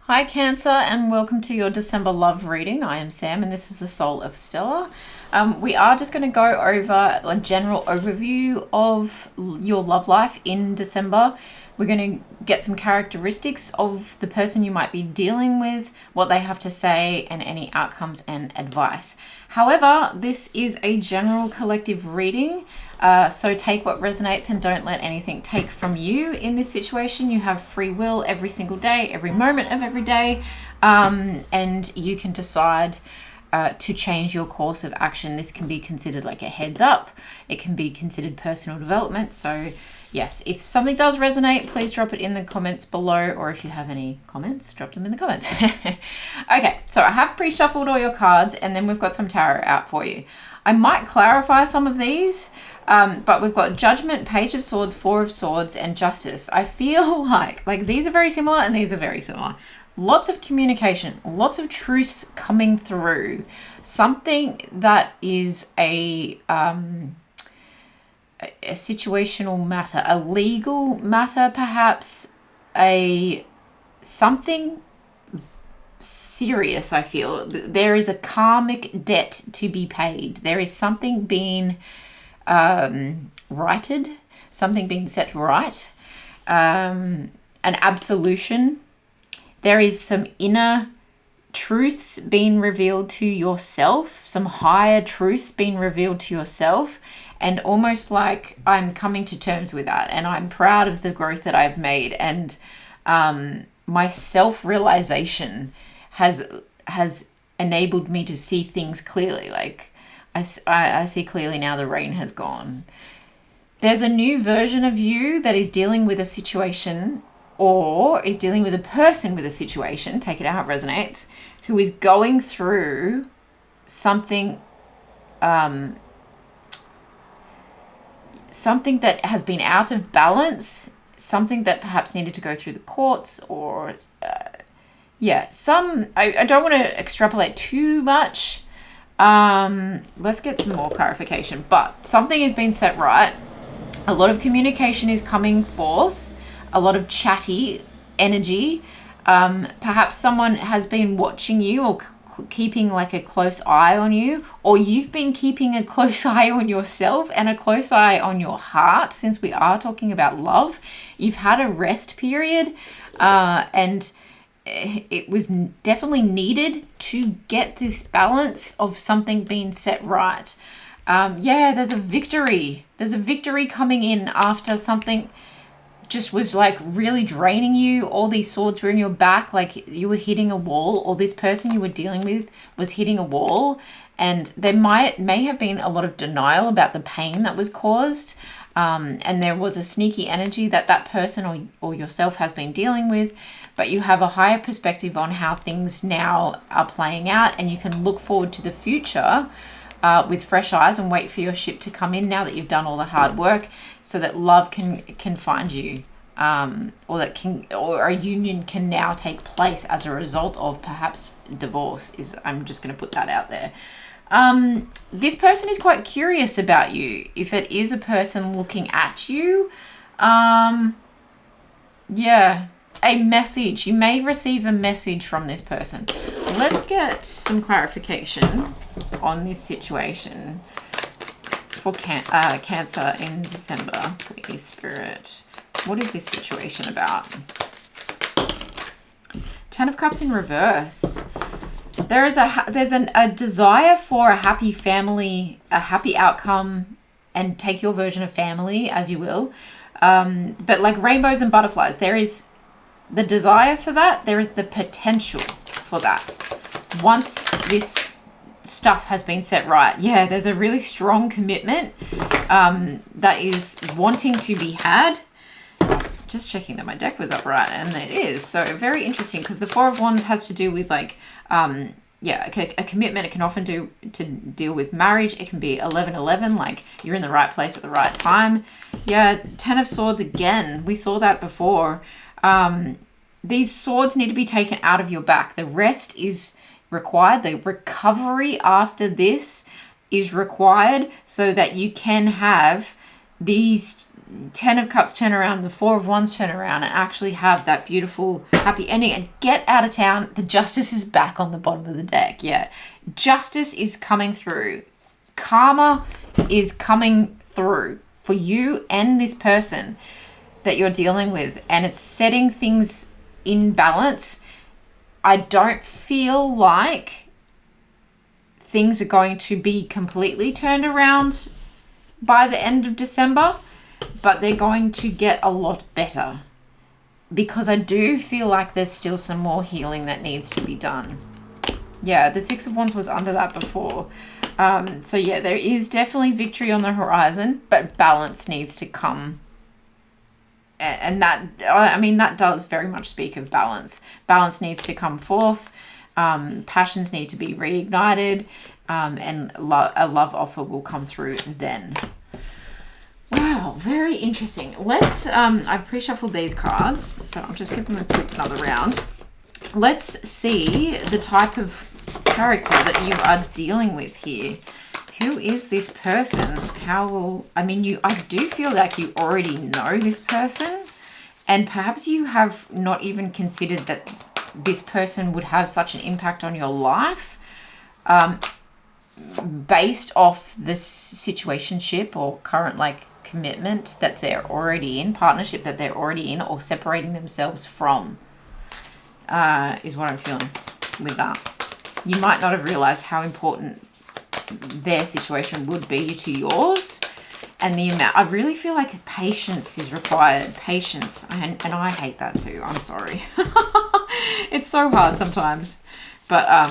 Hi Cancer, and welcome to your December love reading. I am Sam and this is the Soul of Stella. We are just going to go over a general overview of your love life in December. We're going to get some characteristics of the person you might be dealing with, what they have to say, and any outcomes and advice. However, this is a general collective reading, so take what resonates and don't let anything take from you in this situation. You have free will every single day, every moment of every day, and you can decide to change your course of action. This can be considered like a heads up. It can be considered personal development. So yes, if something does resonate, please drop it in the comments below, or if you have any comments, drop them in the comments. Okay, so I have pre-shuffled all your cards and then we've got some tarot out for you. I might clarify some of these, but we've got Judgment, Page of Swords, Four of Swords, and Justice. I feel like these are very similar and these are very similar. Lots of communication, lots of truths coming through. Something that is a situational matter, a legal matter, perhaps something serious. I feel there is a karmic debt to be paid. There is something being righted, something being set right, an absolution. There is some inner truths being revealed to yourself, some higher truths being revealed to yourself, and almost like I'm coming to terms with that, and I'm proud of the growth that I've made, and my self-realization has enabled me to see things clearly. Like I see clearly now. The rain has gone. There's a new version of you that is dealing with a situation, or is dealing with a person with a situation, take it out, it resonates, who is going through something something that has been out of balance, something that perhaps needed to go through the courts, or I don't want to extrapolate too much. Let's get some more clarification, but something is being set right. A lot of communication is coming forth, a lot of chatty energy. Perhaps someone has been watching you or keeping like a close eye on you, or you've been keeping a close eye on yourself and a close eye on your heart. Since we are talking about love, you've had a rest period, and it was definitely needed to get this balance of something being set right. There's a victory. There's a victory coming in after something just was like really draining you. All these swords were in your back, like you were hitting a wall, or this person you were dealing with was hitting a wall, and there may have been a lot of denial about the pain that was caused, and there was a sneaky energy that person or yourself has been dealing with, but you have a higher perspective on how things now are playing out, and you can look forward to the future with fresh eyes and wait for your ship to come in now that you've done all the hard work, so that love can find you, or a union can now take place as a result of perhaps divorce. I'm just going to put that out there. This person is quite curious about you. If it is a person looking at you, a message. You may receive a message from this person. Let's get some clarification on this situation for Cancer in December, please, Spirit. What is this situation about? Ten of Cups in reverse. There's a desire for a happy family, a happy outcome, and take your version of family as you will. But like rainbows and butterflies, there is the desire for that. There is the potential for that. Once this stuff has been set right, there's a really strong commitment that is wanting to be had. Just checking that my deck was up right, and it is. So very interesting, because the Four of Wands has to do with like a commitment. It can often deal with marriage. It can be 11-11, like you're in the right place at the right time. Ten of Swords again. We saw that before. These swords need to be taken out of your back. The rest is required. The recovery after this is required, so that you can have these Ten of Cups turn around, the Four of Wands turn around, and actually have that beautiful, happy ending and get out of town. The Justice is back on the bottom of the deck. Yeah. Justice is coming through. Karma is coming through for you and this person that you're dealing with, and it's setting things in balance. I don't feel like things are going to be completely turned around by the end of December, but they're going to get a lot better, because I do feel like there's still some more healing that needs to be done. Yeah, the Six of Wands was under that before. So yeah, there is definitely victory on the horizon, but balance needs to come. And that, I mean, that does very much speak of balance. Balance needs to come forth. Passions need to be reignited. And a love offer will come through then. Wow, very interesting. Let's, I've pre-shuffled these cards, but I'll just give them a quick another round. Let's see the type of character that you are dealing with here. Who is this person? How will, I mean, I do feel like you already know this person, and perhaps you have not even considered that this person would have such an impact on your life, based off this situationship or current commitment that they're already in, partnership that they're already in, or separating themselves from, is what I'm feeling with that. You might not have realized how important their situation would be to yours, and the amount, I really feel like patience is required. Patience, and I hate that too. I'm sorry. It's so hard sometimes, but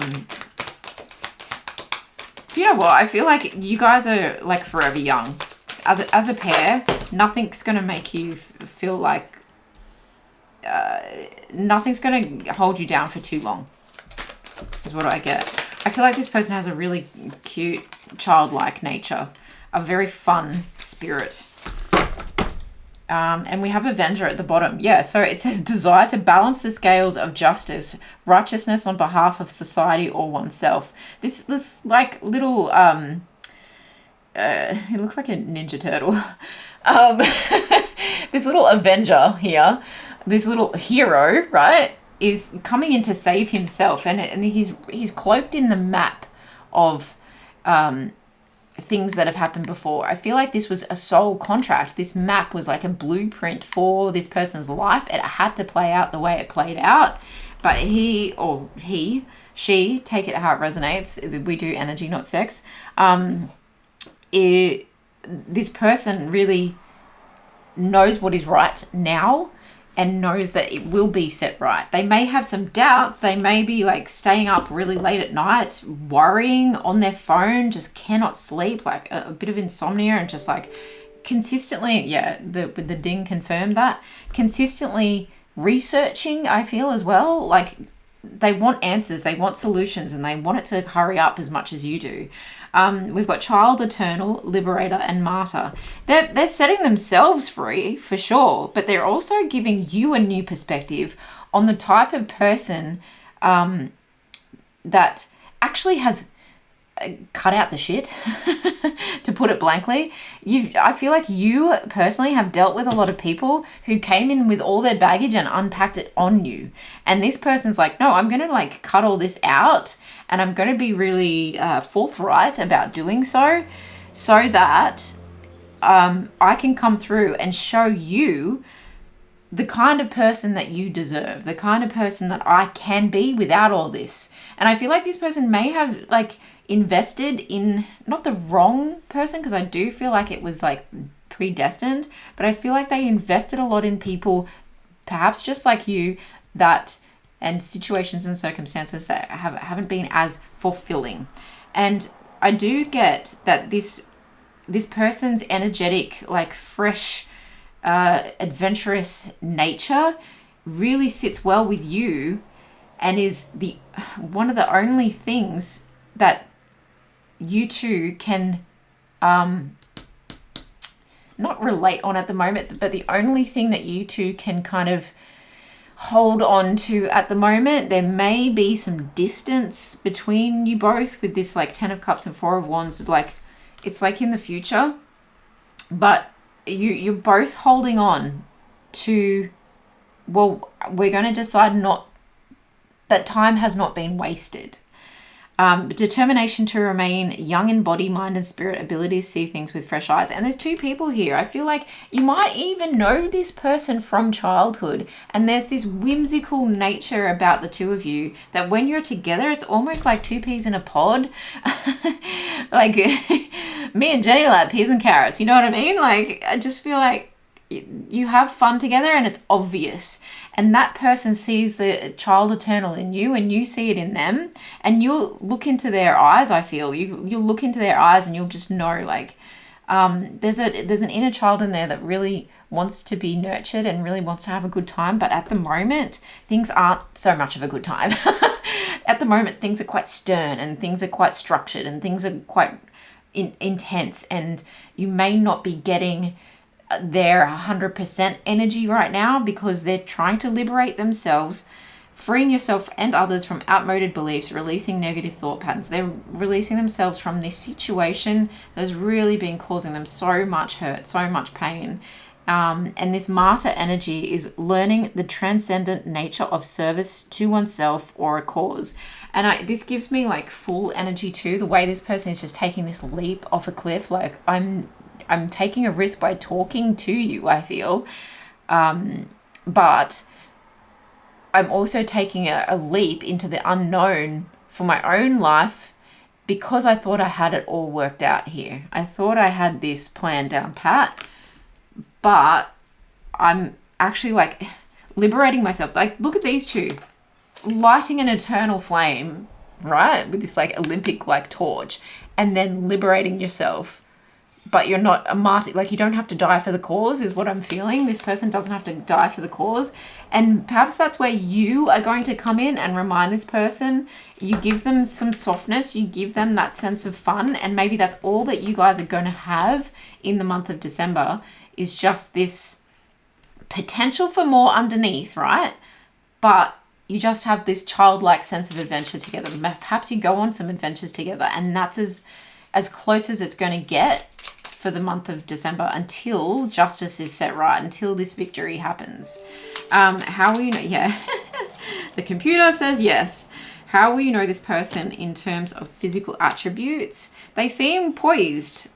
do you know what? I feel like you guys are forever young. As a pair, nothing's gonna make you feel like nothing's gonna hold you down for too long, is what I get. I feel like this person has a really cute, childlike nature, a very fun spirit. And we have Avenger at the bottom. Yeah, so it says desire to balance the scales of justice, righteousness on behalf of society or oneself. This little, it looks like a Ninja Turtle. This little Avenger here, this little hero, right, is coming in to save himself, and he's cloaked in the map of things that have happened before. I feel like this was a soul contract. This map was like a blueprint for this person's life. It had to play out the way it played out, but she, take it how it resonates. We do energy, not sex. This person really knows what is right now, and knows that it will be set right. They may have some doubts. They may be staying up really late at night, worrying on their phone, just cannot sleep, a bit of insomnia, and just consistently, yeah, the ding confirmed that, consistently researching, I feel as well. They want answers, they want solutions, and they want it to hurry up as much as you do. We've got Child, Eternal, Liberator, and Martyr. They're setting themselves free, for sure, but they're also giving you a new perspective on the type of person that actually has cut out the shit, to put it blankly. I feel like you personally have dealt with a lot of people who came in with all their baggage and unpacked it on you. And this person's like, no, I'm going to cut all this out, and I'm going to be really forthright about doing so that I can come through and show you the kind of person that you deserve, the kind of person that I can be without all this. And I feel like this person may have invested in not the wrong person, because I do feel like it was predestined, but I feel like they invested a lot in people, perhaps just like you, and situations and circumstances that haven't been as fulfilling. And I do get that this person's energetic, fresh, adventurous nature really sits well with you, and is one of the only things that you two can not relate on at the moment, but the only thing that you two can kind of hold on to at the moment. There may be some distance between you both with this Ten of Cups and Four of Wands. It's in the future, but you're both holding on to, well, we're going to decide not, that time has not been wasted. Determination to remain young in body, mind, and spirit, ability to see things with fresh eyes. And there's two people here. I feel like you might even know this person from childhood, and there's this whimsical nature about the two of you that when you're together, it's almost like two peas in a pod. Like me and Jenny like peas and carrots, you know what I mean? Like, I just feel like you have fun together and it's obvious, and that person sees the child eternal in you and you see it in them, and you'll look into their eyes. I feel you'll look into their eyes and you'll just know, like, there's an inner child in there that really wants to be nurtured and really wants to have a good time, but at the moment things aren't so much of a good time. At the moment things are quite stern and things are quite structured and things are quite intense, and you may not be getting their 100% energy right now because they're trying to liberate themselves, freeing yourself and others from outmoded beliefs, releasing negative thought patterns. They're releasing themselves from this situation that has really been causing them so much hurt, so much pain. And this martyr energy is learning the transcendent nature of service to oneself or a cause. And this gives me like full energy too, the way this person is just taking this leap off a cliff. Like, I'm taking a risk by talking to you, I feel. But I'm also taking a leap into the unknown for my own life because I thought I had it all worked out here. I thought I had this plan down pat, but I'm actually like liberating myself. Like, look at these two lighting an eternal flame, right? With this like Olympic like torch, and then liberating yourself. But you're not a martyr. Like, you don't have to die for the cause is what I'm feeling. This person doesn't have to die for the cause. And perhaps that's where you are going to come in and remind this person. You give them some softness. You give them that sense of fun. And maybe that's all that you guys are going to have in the month of December, is just this potential for more underneath, right? But you just have this childlike sense of adventure together. Perhaps you go on some adventures together, and that's as close as it's going to get for the month of December until justice is set right, until this victory happens. How will you know? Yeah. The computer says yes. How will you know this person in terms of physical attributes? They seem poised.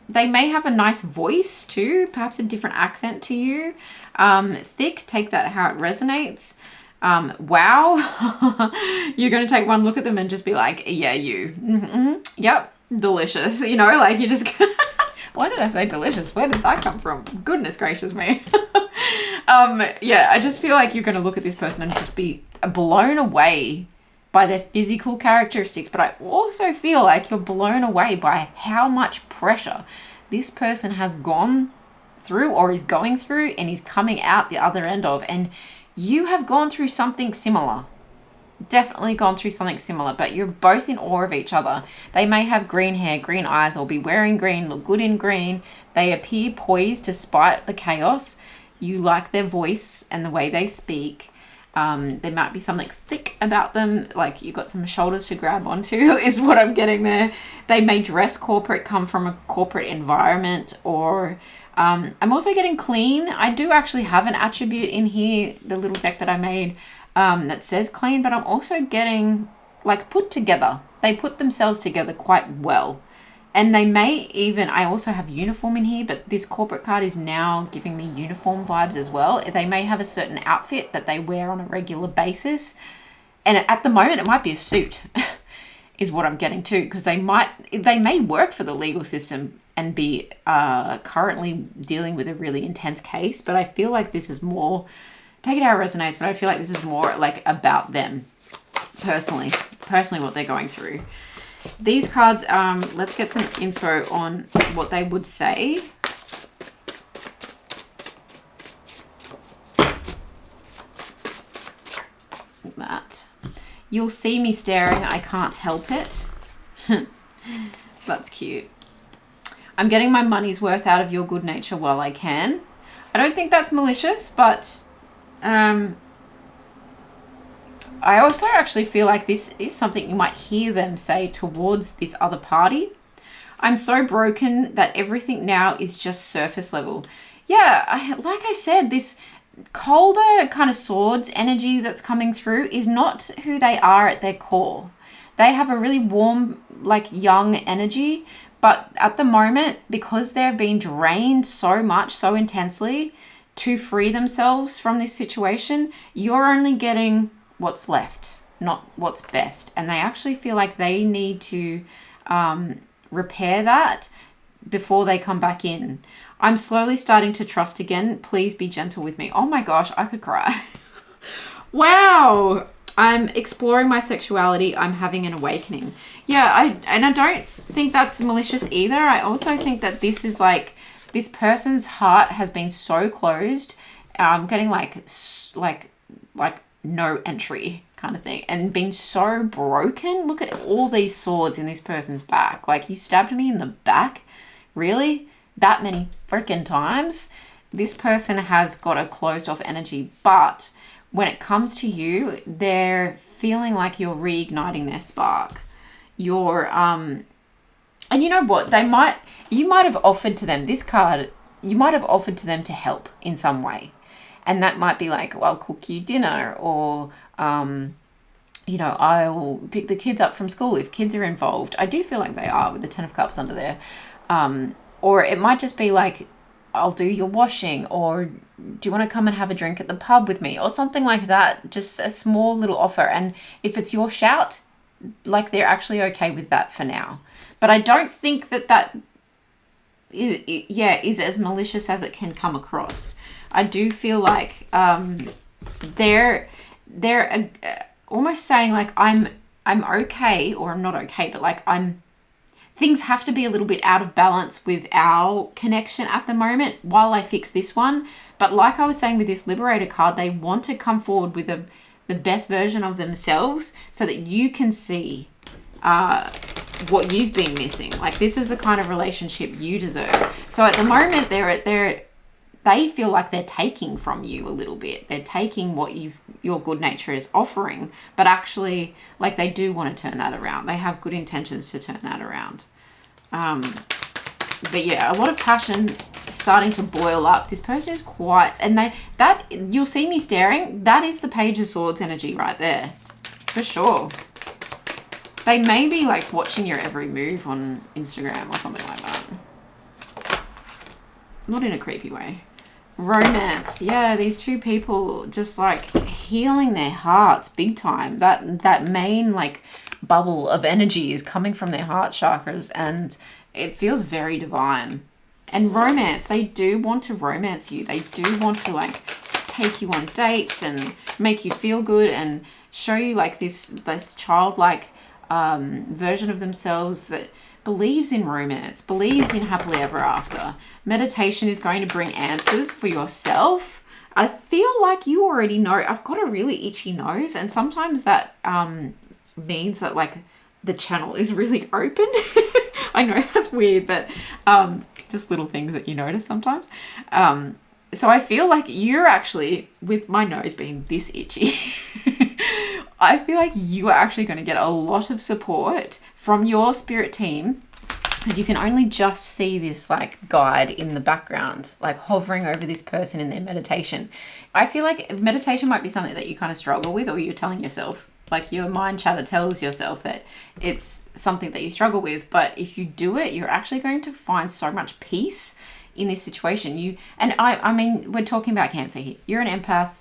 They may have a nice voice too, perhaps a different accent to you. Thick, take that how it resonates. Wow. You're going to take one look at them and just be like, yeah, you. Mm-hmm. Yep. Delicious. You know, like, you just... Why did I say delicious? Where did that come from? Goodness gracious me. Yeah, I just feel like you're going to look at this person and just be blown away by their physical characteristics. But I also feel like you're blown away by how much pressure this person has gone through or is going through and is coming out the other end of. And you have gone through something similar. Definitely gone through something similar, but you're both in awe of each other. They may have green hair, green eyes, or be wearing green, look good in green. They appear poised despite the chaos. You like their voice and the way they speak. There might be something thick about them, like you've got some shoulders to grab onto, is what I'm getting there. They may dress corporate, come from a corporate environment, or I'm also getting clean. I do actually have an attribute in here, the little deck that I made, that says clean, but I'm also getting like put together. They put themselves together quite well. And they may even, I also have uniform in here, but this corporate card is now giving me uniform vibes as well. They may have a certain outfit that they wear on a regular basis. And at the moment, it might be a suit, is what I'm getting to, because they may work for the legal system and be currently dealing with a really intense case. But I feel like this is more, take it how it resonates, but I feel like this is more like about them personally what they're going through. These cards, let's get some info on what they would say. That. You'll see me staring, I can't help it. That's cute. I'm getting my money's worth out of your good nature while I can. I don't think that's malicious, but I also actually feel like this is something you might hear them say towards this other party. I'm so broken that everything now is just surface level. Yeah, like I said, this colder kind of swords energy that's coming through is not who they are at their core. They have a really warm, like young energy, but at the moment, because they've been drained so much, so intensely to free themselves from this situation, you're only getting what's left, not what's best. And they actually feel like they need to repair that before they come back in. I'm slowly starting to trust again. Please be gentle with me. Oh my gosh, I could cry. Wow. I'm exploring my sexuality. I'm having an awakening. Yeah, I don't think that's malicious either. I also think that this is like, this person's heart has been so closed, getting like no entry kind of thing, and being so broken. Look at all these swords in this person's back. Like, you stabbed me in the back? Really? That many freaking times? This person has got a closed off energy, but when it comes to you, they're feeling like you're reigniting their spark. You're, and you know what? You might have offered to them this card. You might have offered to them to help in some way. And that might be like, well, I'll cook you dinner, or, you know, I'll pick the kids up from school if kids are involved. I do feel like they are with the 10 of Cups under there. Or it might just be like, I'll do your washing, or do you want to come and have a drink at the pub with me, or something like that. Just a small little offer. And if it's your shout, like, they're actually okay with that for now. But I don't think that is as malicious as it can come across. I do feel like they're almost saying like, I'm okay, or I'm not okay, but like things have to be a little bit out of balance with our connection at the moment while I fix this one. But like I was saying with this Liberator card, they want to come forward with the best version of themselves so that you can see what you've been missing. Like, this is the kind of relationship you deserve. So at the moment, they feel like they're taking from you a little bit. They're taking what your good nature is offering, but actually, like, they do want to turn that around. They have good intentions to turn that around. But yeah, a lot of passion starting to boil up. This person is quiet, and that you'll see me staring. That is the Page of Swords energy right there, for sure. They may be like watching your every move on Instagram or something like that. Not in a creepy way. Romance. Yeah, these two people just like healing their hearts big time. That main like bubble of energy is coming from their heart chakras, and it feels very divine. And romance, they do want to romance you. They do want to like take you on dates and make you feel good and show you like this childlike version of themselves that believes in romance, believes in happily ever after. Meditation is going to bring answers for yourself. I feel like you already know. I've got a really itchy nose, and sometimes that means that like the channel is really open. I know that's weird, but just little things that you notice sometimes. So I feel like you're actually, with my nose being this itchy, I feel like you are actually going to get a lot of support from your spirit team, because you can only just see this like guide in the background, like hovering over this person in their meditation. I feel like meditation might be something that you kind of struggle with, or you're telling yourself, like your mind chatter tells yourself that it's something that you struggle with. But if you do it, you're actually going to find so much peace in this situation. I mean, we're talking about Cancer here. You're an empath,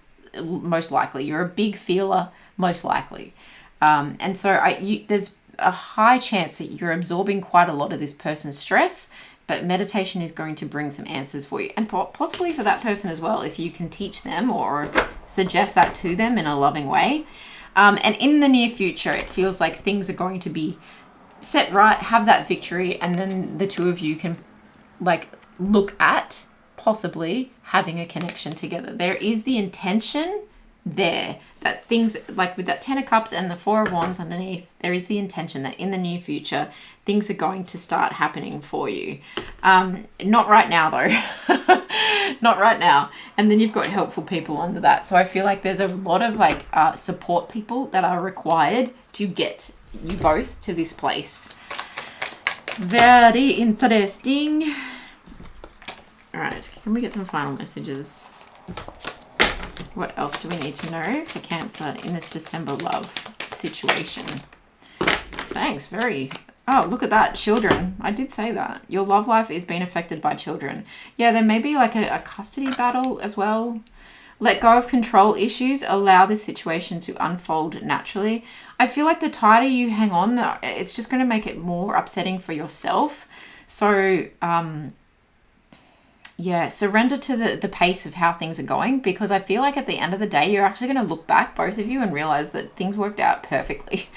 most likely. You're a big feeler, most likely. And so there's a high chance that you're absorbing quite a lot of this person's stress, but meditation is going to bring some answers for you, and possibly for that person as well, if you can teach them or suggest that to them in a loving way. And in the near future, it feels like things are going to be set right, have that victory, and then the two of you can like look at possibly having a connection together. There is the intention there that things, like with that 10 of Cups and the 4 of Wands underneath, there is the intention that in the near future things are going to start happening for you. Not right now though. Not right now. And then you've got helpful people under that. So I feel like there's a lot of like support people that are required to get you both to this place. Very interesting. All right, can we get some final messages? What else do we need to know for Cancer in this December love situation? Thanks, very... Oh, look at that, children. I did say that. Your love life is being affected by children. Yeah, there may be like a custody battle as well. Let go of control issues. Allow this situation to unfold naturally. I feel like the tighter you hang on, it's just going to make it more upsetting for yourself. So, yeah, surrender to the pace of how things are going, because I feel like at the end of the day, you're actually going to look back, both of you, and realize that things worked out perfectly.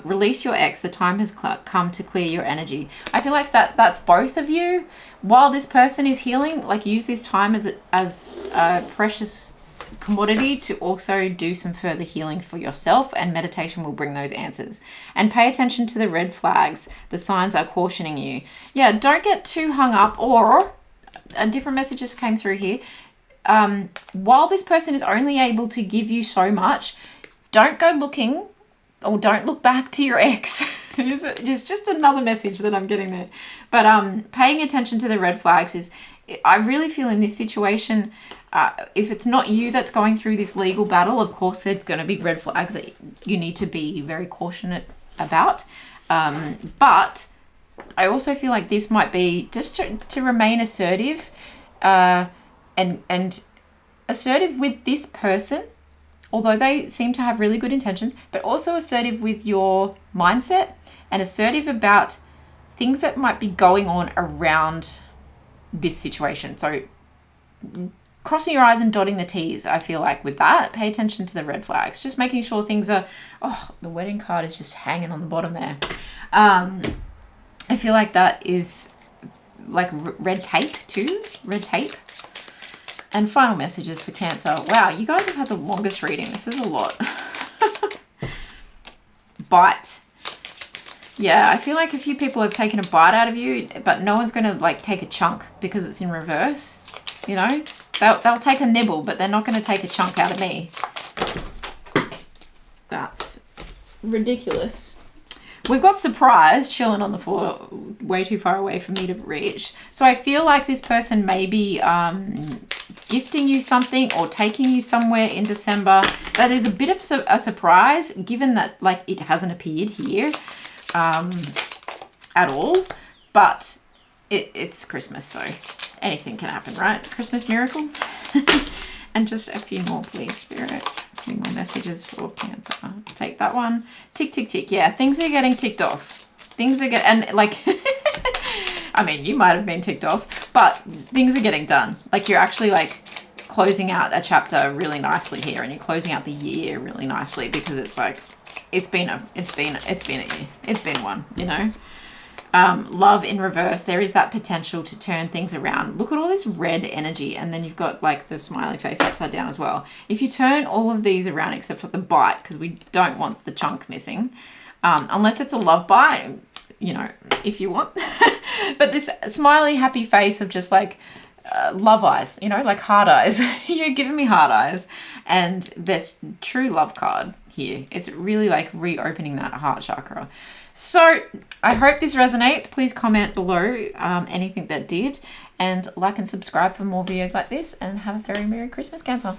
Release your ex. The time has come to clear your energy. I feel like that's both of you. While this person is healing, like, use this time as a precious commodity to also do some further healing for yourself, and meditation will bring those answers. And pay attention to the red flags. The signs are cautioning you. Yeah, don't get too hung up, or a different message just came through here. While this person is only able to give you so much, don't go looking, or don't look back to your ex. It's just another message that I'm getting there. But paying attention to the red flags is, I really feel in this situation, if it's not you that's going through this legal battle, of course there's going to be red flags that you need to be very cautious about. But I also feel like this might be just to remain assertive, and assertive with this person, although they seem to have really good intentions, but also assertive with your mindset and assertive about things that might be going on around this situation. So crossing your I's and dotting the T's, I feel like with that. Pay attention to the red flags. Just making sure things are... Oh, the wedding card is just hanging on the bottom there. I feel like that is like red tape too. Red tape. And final messages for Cancer. Wow, you guys have had the longest reading. This is a lot. Bite. Yeah, I feel like a few people have taken a bite out of you, but no one's going to like take a chunk because it's in reverse. You know, they'll take a nibble, but they're not going to take a chunk out of me. That's ridiculous. We've got surprise chilling on the floor, way too far away for me to reach. So I feel like this person may be gifting you something or taking you somewhere in December. That is a bit of a surprise, given that like it hasn't appeared here at all. But it's Christmas, so anything can happen, right? Christmas miracle. And just a few more, please, Spirit. A few more messages for Cancer. Take that one. Tick, tick, tick. Yeah, things are getting ticked off. Things are getting, and like, I mean, you might have been ticked off, but things are getting done. Like, you're actually like closing out a chapter really nicely here, and you're closing out the year really nicely, because it's like, it's been a year. It's been one, you know. Love in reverse. There is that potential to turn things around. Look at all this red energy, and then you've got like the smiley face upside down as well. If you turn all of these around except for the bite, because we don't want the chunk missing, unless it's a love bite, you know, if you want. But this smiley happy face of just like love eyes, you know, like heart eyes. You're giving me heart eyes. And this true love card here is really like reopening that heart chakra. So I hope this resonates. Please comment below anything that did, and like and subscribe for more videos like this, and have a very Merry Christmas, Cancer.